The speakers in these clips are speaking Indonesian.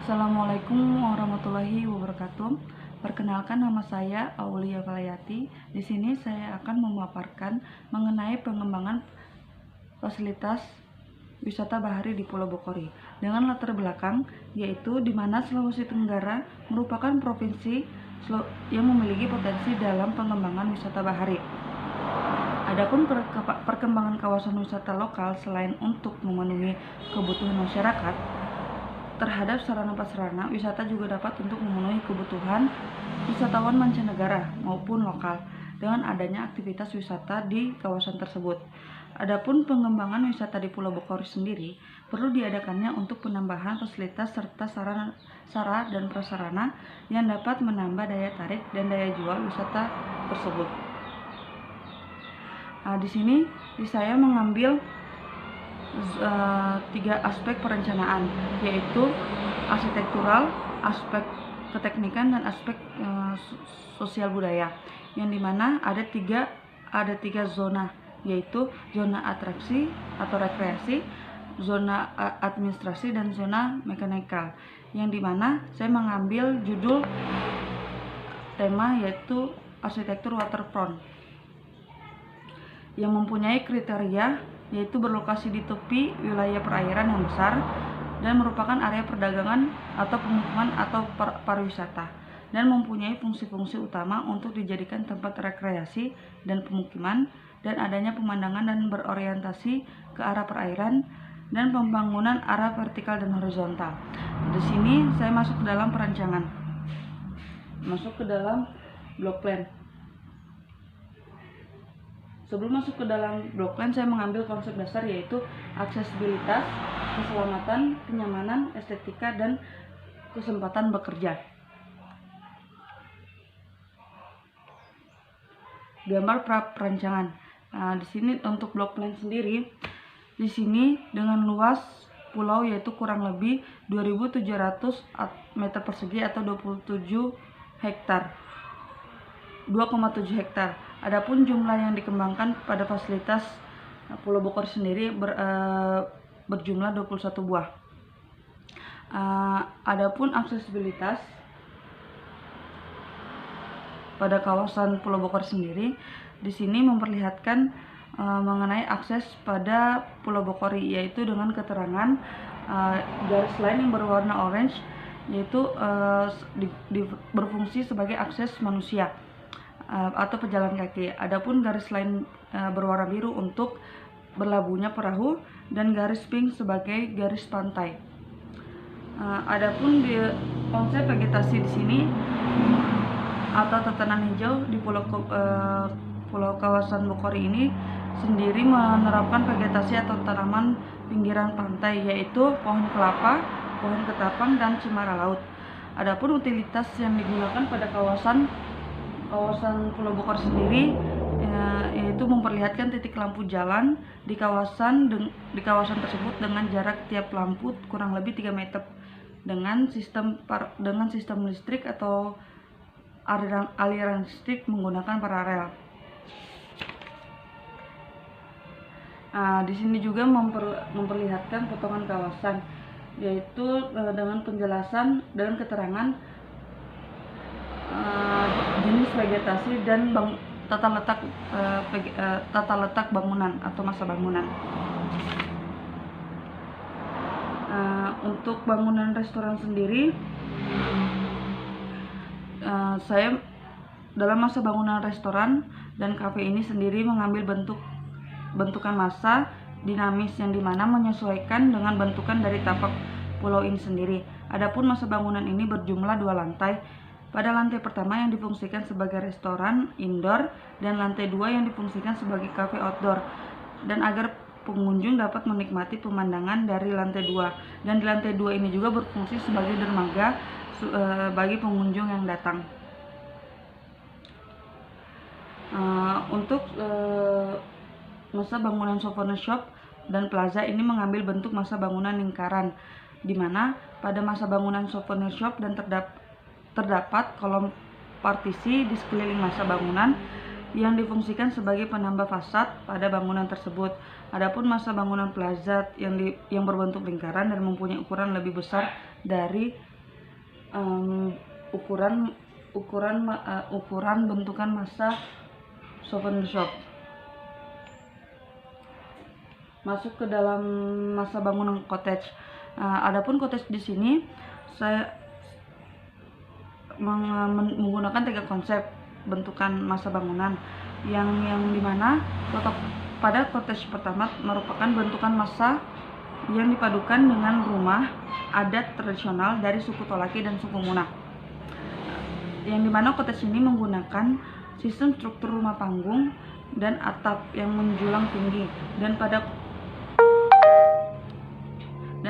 Assalamualaikum warahmatullahi wabarakatuh. Perkenalkan, nama saya Aulia Valayati. Di sini saya akan memaparkan mengenai pengembangan fasilitas wisata bahari di Pulau Bokori dengan latar belakang yaitu di mana Sulawesi Tenggara merupakan provinsi yang memiliki potensi dalam pengembangan wisata bahari. Adapun perkembangan kawasan wisata lokal selain untuk memenuhi kebutuhan masyarakat terhadap sarana prasarana, wisata juga dapat untuk memenuhi kebutuhan wisatawan mancanegara maupun lokal dengan adanya aktivitas wisata di kawasan tersebut. Adapun pengembangan wisata di Pulau Bokori sendiri perlu diadakannya untuk penambahan fasilitas serta sarana dan prasarana yang dapat menambah daya tarik dan daya jual wisata tersebut. Di sini saya mengambil 3 aspek perencanaan, yaitu arsitektural, aspek keteknikan, dan aspek sosial budaya, yang dimana ada tiga zona, yaitu zona atraksi atau rekreasi, zona administrasi, dan zona mekanikal, yang dimana saya mengambil judul tema yaitu arsitektur waterfront yang mempunyai kriteria yaitu berlokasi di tepi wilayah perairan yang besar dan merupakan area perdagangan atau pemukiman atau pariwisata dan mempunyai fungsi-fungsi utama untuk dijadikan tempat rekreasi dan pemukiman dan adanya pemandangan dan berorientasi ke arah perairan dan pembangunan arah vertikal dan horizontal. Di sini saya masuk ke dalam perancangan, masuk ke dalam block plan. Sebelum masuk ke dalam block plan, saya mengambil konsep dasar yaitu aksesibilitas, keselamatan, kenyamanan, estetika, dan kesempatan bekerja. Gambar pra perancangan. Di sini untuk block plan sendiri, di sini dengan luas pulau yaitu kurang lebih 2.700 meter persegi atau 2,7 hektar. Adapun jumlah yang dikembangkan pada fasilitas Pulau Bokori sendiri berjumlah 21 buah. Adapun aksesibilitas pada kawasan Pulau Bokori sendiri, di sini memperlihatkan mengenai akses pada Pulau Bokori, yaitu dengan keterangan garis line yang berwarna orange, yaitu berfungsi sebagai akses manusia atau pejalan kaki. Adapun garis lain berwarna biru untuk berlabuhnya perahu dan garis pink sebagai garis pantai. Adapun di konsep vegetasi di sini atau tatanan hijau di pulau kawasan Bokori ini sendiri menerapkan vegetasi atau tanaman pinggiran pantai, yaitu pohon kelapa, pohon ketapang, dan cemara laut. Adapun utilitas yang digunakan pada kawasan Pulau Bokori sendiri yaitu memperlihatkan titik lampu jalan di kawasan tersebut dengan jarak tiap lampu kurang lebih 3 meter dengan sistem listrik atau aliran listrik menggunakan paralel. Di sini juga memperlihatkan potongan kawasan, yaitu dengan penjelasan dan keterangan jenis vegetasi dan tata letak bangunan atau masa bangunan. Untuk bangunan restoran sendiri, saya dalam masa bangunan restoran dan kafe ini sendiri mengambil bentukan massa dinamis yang dimana menyesuaikan dengan bentukan dari tapak pulau ini sendiri. Adapun masa bangunan ini berjumlah 2 lantai. Pada lantai pertama yang difungsikan sebagai restoran indoor dan lantai 2 yang difungsikan sebagai cafe outdoor, dan agar pengunjung dapat menikmati pemandangan dari lantai 2, dan di lantai 2 ini juga berfungsi sebagai dermaga bagi pengunjung yang datang. Untuk masa bangunan souvenir shop dan plaza ini mengambil bentuk masa bangunan lingkaran, di mana pada masa bangunan souvenir shop dan terdapat kolom partisi di sekeliling masa bangunan yang difungsikan sebagai penambah fasad pada bangunan tersebut. Adapun masa bangunan plaza yang berbentuk lingkaran dan mempunyai ukuran lebih besar dari ukuran bentukan massa souvenir shop. Masuk ke dalam masa bangunan cottage. Adapun cottage di sini saya menggunakan 3 konsep bentukan masa bangunan yang dimana pada cottage pertama merupakan bentukan masa yang dipadukan dengan rumah adat tradisional dari suku Tolaki dan suku Muna, yang dimana cottage ini menggunakan sistem struktur rumah panggung dan atap yang menjulang tinggi, dan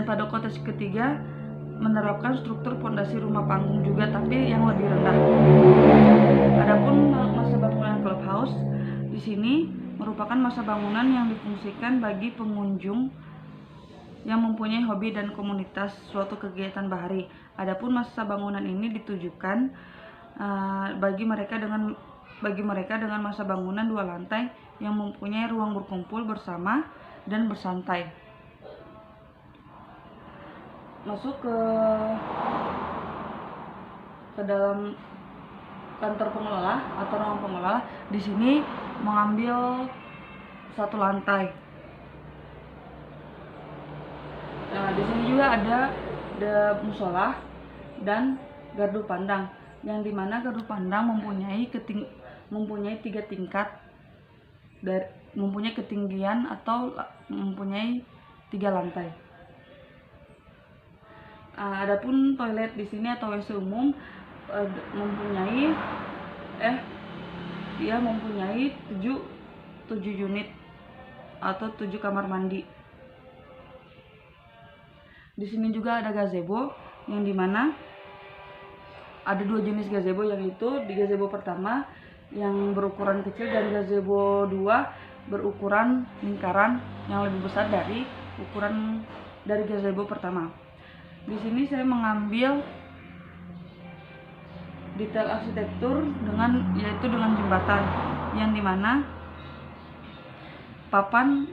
pada cottage ketiga menerapkan struktur pondasi rumah panggung juga, tapi yang lebih rendah. Adapun masa bangunan clubhouse di sini merupakan masa bangunan yang difungsikan bagi pengunjung yang mempunyai hobi dan komunitas suatu kegiatan bahari. Adapun masa bangunan ini ditujukan bagi mereka dengan masa bangunan 2 lantai yang mempunyai ruang berkumpul bersama dan bersantai. Masuk ke dalam kantor pengelola atau ruang pengelola. Di sini mengambil 1 lantai. Nah, di sini juga ada musola dan gardu pandang, yang dimana gardu pandang mempunyai 3 tingkat, mempunyai ketinggian atau mempunyai 3 lantai. Adapun toilet di sini atau WC umum mempunyai 7 unit atau 7 kamar mandi. Di sini juga ada gazebo, yang dimana ada 2 jenis gazebo, yaitu di gazebo pertama yang berukuran kecil dan gazebo 2 berukuran lingkaran yang lebih besar dari ukuran dari gazebo pertama. Di sini saya mengambil detail arsitektur yaitu dengan jembatan, yang dimana papan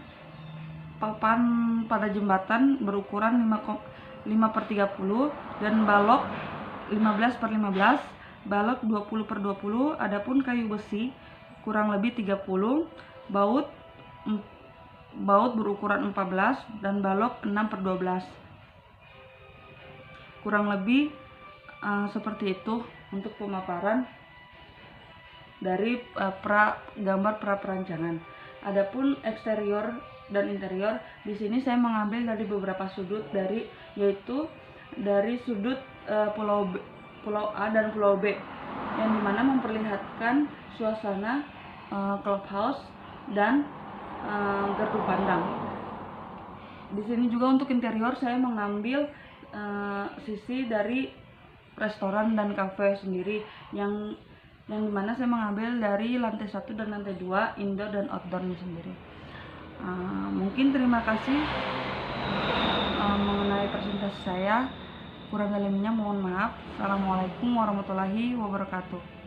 pada jembatan berukuran 5/30 dan balok 15/15, balok 20/20. Adapun kayu besi kurang lebih 30, baut berukuran 14 dan balok 6/12. Kurang lebih seperti itu untuk pemaparan dari gambar pra perancangan. Adapun eksterior dan interior di sini saya mengambil dari beberapa sudut, yaitu dari sudut pulau A dan pulau B, yang dimana memperlihatkan suasana clubhouse dan gardu pandang. Di sini juga untuk interior saya mengambil sisi dari restoran dan kafe sendiri, yang dimana saya mengambil dari lantai 1 dan lantai 2, indoor dan outdoornya sendiri. Mungkin terima kasih mengenai presentasi saya. Kurang lebihnya mohon maaf. Assalamualaikum warahmatullahi wabarakatuh.